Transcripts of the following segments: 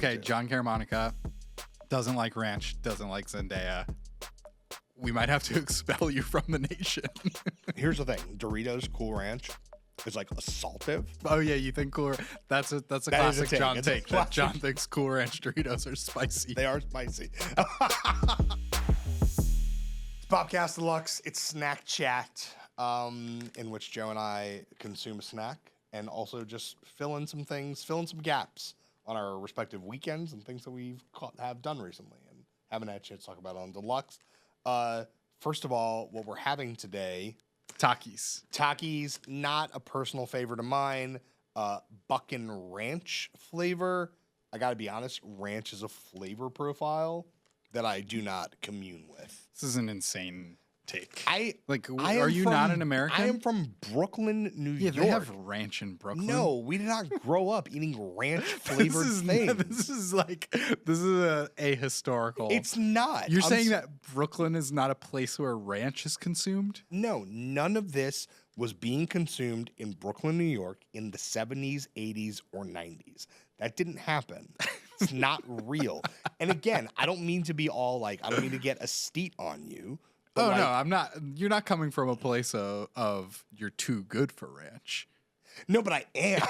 Okay, John Caramonica doesn't like ranch, doesn't like Zendaya. We might have to expel you from the nation. Here's the thing: Doritos Cool Ranch is like assaultive. Oh yeah, you think Cool? That's a That is a classic take. John It's a take. That classic. John thinks Cool Ranch Doritos are spicy. They are spicy. Bobcast Deluxe. It's snack chat, in which Joe and I consume a snack and also just fill in some gaps on our respective weekends and things that have done recently and haven't had a chance to talk about on Deluxe. First of all, what we're having today, Takis. Takis, not a personal favorite of mine. Buckin ranch flavor. I gotta be honest, ranch is a flavor profile that I do not commune with. This is an insane take. Are you not an American? I am from Brooklyn, New York. Yeah, they have ranch in Brooklyn. No, we did not grow up eating ranch flavored things. This is a historical. It's not. You're saying that Brooklyn is not a place where ranch is consumed? No, none of this was being consumed in Brooklyn, New York in the 70s, 80s, or 90s. That didn't happen. It's not real. And again, I don't mean to be all I don't mean to get a steet on you. Oh, no, I'm not. You're not coming from a place of you're too good for ranch. No, but I am.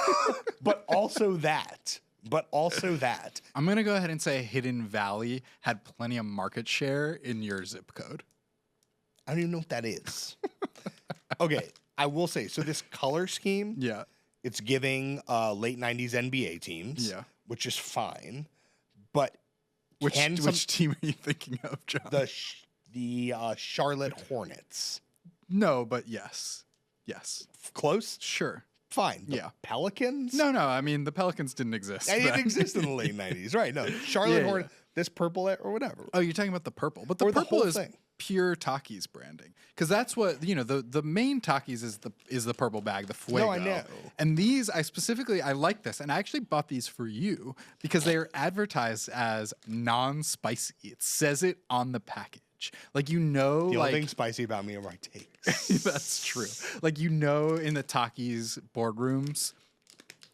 But also that. I'm going to go ahead and say Hidden Valley had plenty of market share in your zip code. I don't even know what that is. Okay, I will say, so this color scheme, Yeah. it's giving late 90s NBA teams, Yeah. which is fine. But Which team are you thinking of, John? the Charlotte Hornets. No, but yes. Yes. Close? Sure. Fine. The Yeah. Pelicans? No, I mean, the Pelicans didn't exist. They didn't then. exist in the late 90s. Right, no. Charlotte Yeah. Hornets, this purple or whatever. Oh, you're talking about the purple. But the Or the purple whole is thing. pure Takis branding. Because that's what, the main Takis is the purple bag, the Fuego. No, I know. And these, I like this. And I actually bought these for you because they are advertised as non-spicy. It says it on the package. The only thing spicy about me are my takes. That's true. In the Takis boardrooms,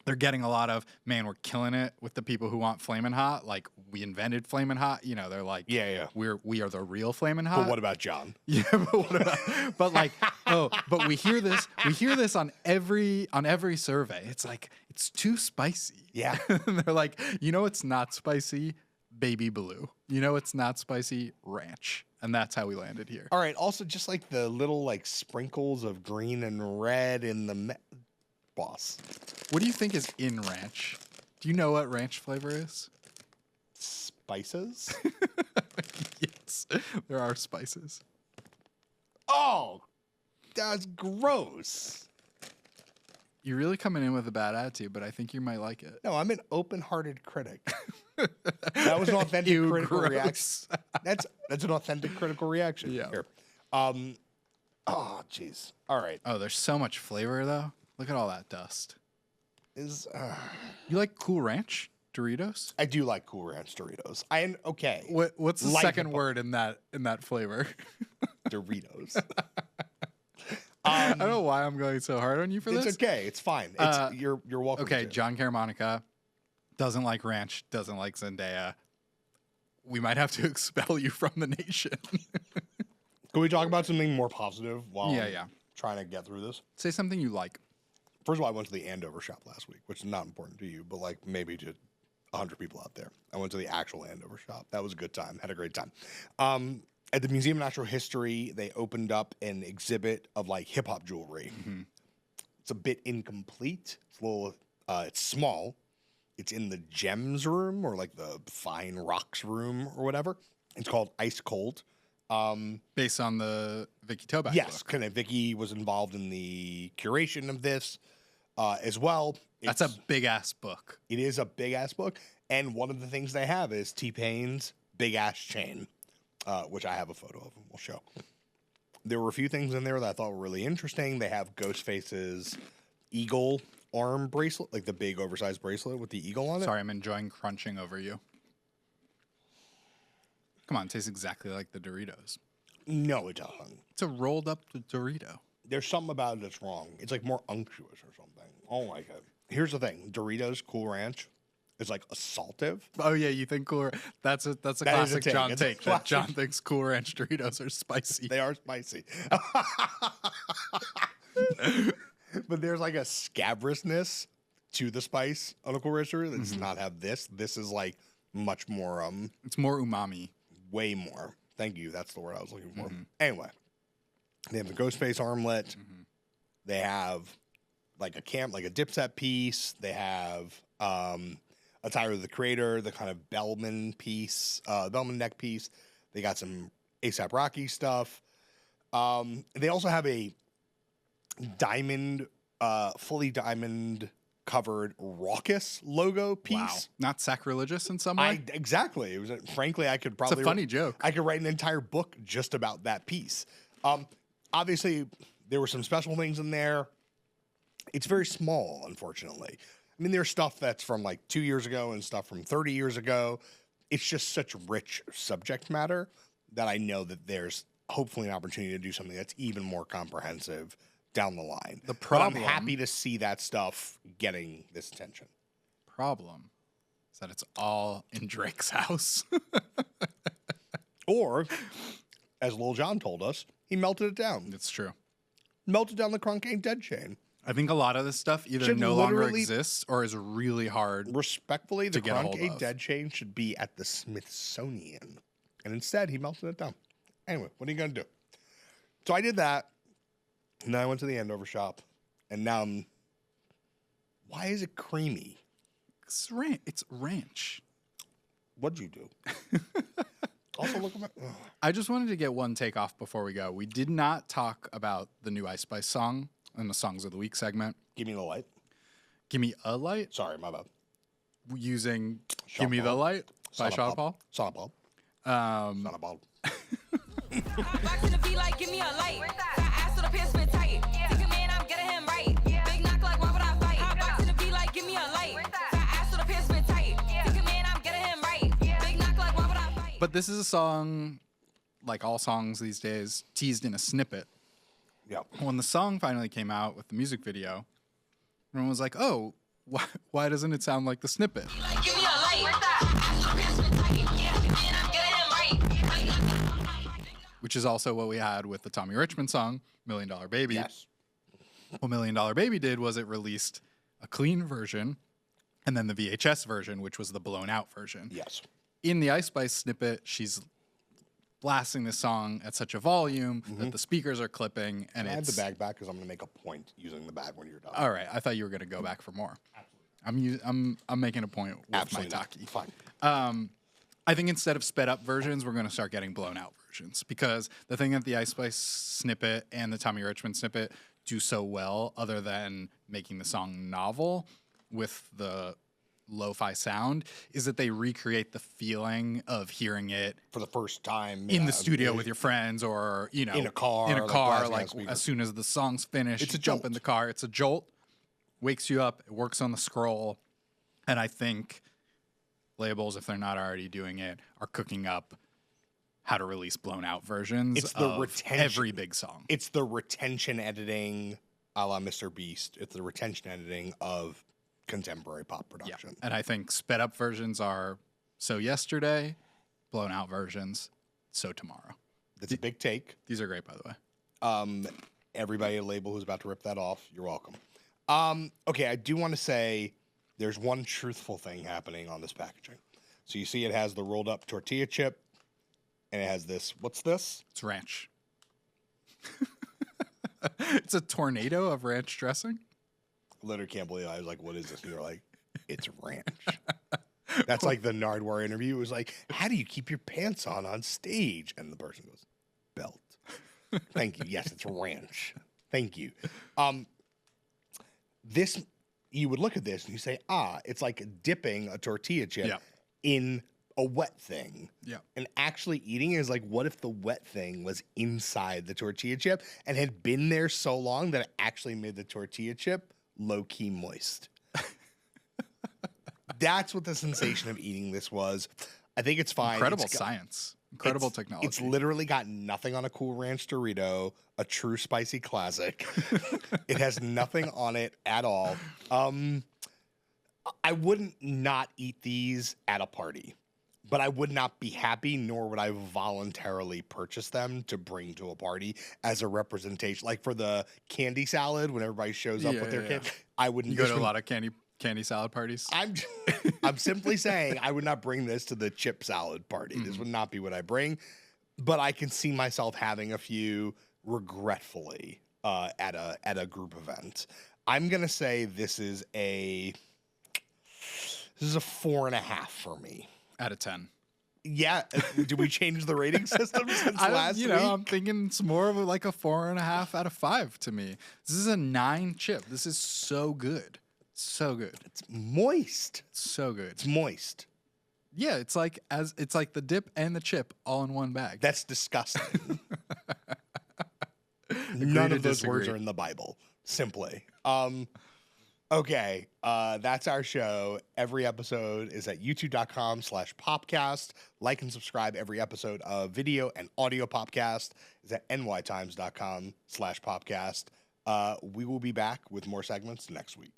they're getting a lot of, man, we're killing it with the people who want Flamin' Hot. We invented Flamin' Hot. They're like, Yeah. we are the real Flamin' Hot. But what about John? Yeah, but what about? But we hear this on every survey. It's like it's too spicy. Yeah. And they're like, it's not spicy, baby blue. It's not spicy, ranch. And that's how we landed here. All right. Also, just the little sprinkles of green and red in the boss. What do you think is in ranch? Do you know what ranch flavor is? Spices? Yes, there are spices. Oh, that's gross. You're really coming in with a bad attitude, but I think you might like it. No, I'm an open-hearted critic. That was an authentic critical gross. reaction. That's an authentic critical reaction. Yeah. Here. Oh, jeez. All right. Oh, there's so much flavor though. Look at all that dust. You like Cool Ranch Doritos? I do like Cool Ranch Doritos. Okay. What's the second word in that flavor? Doritos. I don't know why I'm going so hard on you for this. It's okay. It's fine. You're welcome. Okay, to. John Caramonica doesn't like ranch, doesn't like Zendaya. We might have to expel you from the nation. Can we talk about something more positive while Yeah. trying to get through this? Say something you like. First of all, I went to the Andover shop last week, which is not important to you, but maybe to 100 people out there. I went to the actual Andover shop. That was a good time. Had a great time. At the Museum of Natural History, they opened up an exhibit of hip hop jewelry. Mm-hmm. It's a bit incomplete. It's a little. It's small. It's in the gems room or the fine rocks room or whatever. It's called Ice Cold. Based on the Vicky Toback Yes, book. kind of. Vicky was involved in the curation of this as well. That's a big ass book. It is a big ass book, and one of the things they have is T-Pain's big ass chain, which I have a photo of and we'll show. There were a few things in there that I thought were really interesting. They have Ghostface's eagle arm bracelet, the big oversized bracelet with the eagle on it. Sorry, I'm enjoying crunching over you. Come on, it tastes exactly like the Doritos. No, it doesn't. It's a rolled up Dorito. There's something about it that's wrong. It's more unctuous or something. Oh my God. Here's the thing. Doritos Cool Ranch is like assaultive. Oh yeah, you think Cool? That's a That is a classic take. John It's a take. That classic- John thinks Cool Ranch Doritos are spicy. They are spicy. But there's like a scabrousness to the spice on a Cool Ranch Dorito that does not have this. This is like much more, It's more umami. way more. Thank you. That's the word I was looking for. Anyway, they have the Ghostface armlet. They have like a dipset piece. They have a Tyler the Creator, the kind of Bellman piece, Bellman neck piece. They got some ASAP Rocky stuff. They also have a diamond, fully diamond covered Raucous logo piece. Wow, not sacrilegious in some way. Exactly. It was frankly, I could probably It's a funny joke. I could write an entire book just about that piece. Obviously, there were some special things in there. It's very small, unfortunately. I mean, there's stuff that's from like 2 years ago and stuff from 30 years ago. It's just such rich subject matter that I know that there's hopefully an opportunity to do something that's even more comprehensive down the line. The But problem- I'm happy to see that stuff getting this attention. Problem is that it's all in Drake's house. Or, as Lil Jon told us, he melted it down. It's true. Melted down the Crunk Ain't Dead chain. I think a lot of this stuff either Should no longer literally- exists or is really hard. Respectfully, the To get a Crunk hold Ain't of. Dead chain should be at the Smithsonian. And instead, he melted it down. Anyway, what are you going to do? So I did that. And then I went to the Andover shop. And now I'm... Why is it creamy? It's ranch. What'd you do? Also, look at my... Ugh. I just wanted to get one take off before we go. We did not talk about the new Ice Spice song in the Songs of the Week segment. Give me the light. Give Me a Light, Sorry, my bad. using Sean Give Me the Paul. Light by Son of Sean Paul. Paul. Son of Paul. Son of Paul. Box in the V like, give me a light. Fat ass so the pants fit tight. Take a man, I'm getting him right. Big knock like, why would I fight? Hot box in the V like, give me a light. Fat ass so the pants fit tight. Take a man, I'm getting him right. Big knock like, why would I fight? But this is a song, like all songs these days, teased in a snippet. Yep. When the song finally came out with the music video, everyone was like, oh, why doesn't it sound like the snippet? Like, give me a light. Fat ass so the pants fit tight. Take a man, I'm getting him right. Which is also what we had with the Tommy Richman song, $1 Million Baby. Yes. What $1 Million Baby did was it released a clean version and then the VHS version, which was the blown out version. Yes. In the Ice Spice snippet, she's blasting this song at such a volume that the speakers are clipping, and I have it's the bag back because I'm going to make a point using the bag when you're done. all right. I thought you were going to go back for more. I'm making a point with Absolutely my not. Taki. Fine. I think instead of sped up versions, we're going to start getting blown out versions, because the thing that the Ice Spice snippet and the Tommy Richman snippet do so well, other than making the song novel with the lo-fi sound, is that they recreate the feeling of hearing it For the first time. in the studio with your friends, or In a car, in a like car, blasting like on speaker. as soon as the song's finished, It's a you jump in jolt. the car. It's a jolt, wakes you up. It works on the scroll, and I think labels, if they're not already doing it, are cooking up how to release blown out versions It's the of retention. every big song. It's the retention editing a la Mr. Beast. It's the retention editing of contemporary pop Yeah, production. and I think sped up versions are so yesterday, blown out versions so tomorrow. That's a big take. These are great, by the way. Everybody at label who's about to rip that off, you're welcome. Okay, I do want to say there's one truthful thing happening on this packaging. So you see it has the rolled up tortilla chip, and it has this. What's this? It's ranch. It's a tornado of ranch dressing. Literally can't believe it. I was like, what is this? And you're like, it's ranch. That's like the Nardwuar interview. It was like, how do you keep your pants on stage? And the person goes, belt. Thank you. Yes, it's ranch. Thank you. This, you would look at this and you say, it's like dipping a tortilla chip Yeah. in a wet thing. Yeah. And actually eating it is like, what if the wet thing was inside the tortilla chip and had been there so long that it actually made the tortilla chip low-key moist? That's what the sensation of eating this was. I think it's fine. Incredible It's got- science. Incredible technology. It's literally got nothing on a Cool Ranch Dorito, a true spicy classic. It has nothing on it at all. I wouldn't not eat these at a party, but I would not be happy, nor would I voluntarily purchase them to bring to a party as a representation. Like for the candy salad, when everybody shows up with their kid, I wouldn't. You go to a lot of candy salad parties. I'm simply saying I would not bring this to the chip salad party. This would not be what I bring, but I can see myself having a few regretfully at a group event. I'm gonna say this is a 4.5 for me. Out of 10. Yeah. Did we change the rating system since last week? I'm thinking it's more of like a 4.5 out of 5 to me. This is a 9 chip. This is so good. So good. It's moist. So good. It's moist. Yeah, it's like the dip and the chip all in one bag. That's disgusting. None of those words are in the Bible. Simply. Okay, that's our show. Every episode is at youtube.com/popcast. Like and subscribe. Every episode of video and audio popcast is at nytimes.com/popcast. We will be back with more segments next week.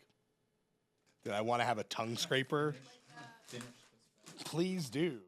Did I want to have a tongue scraper? Please do.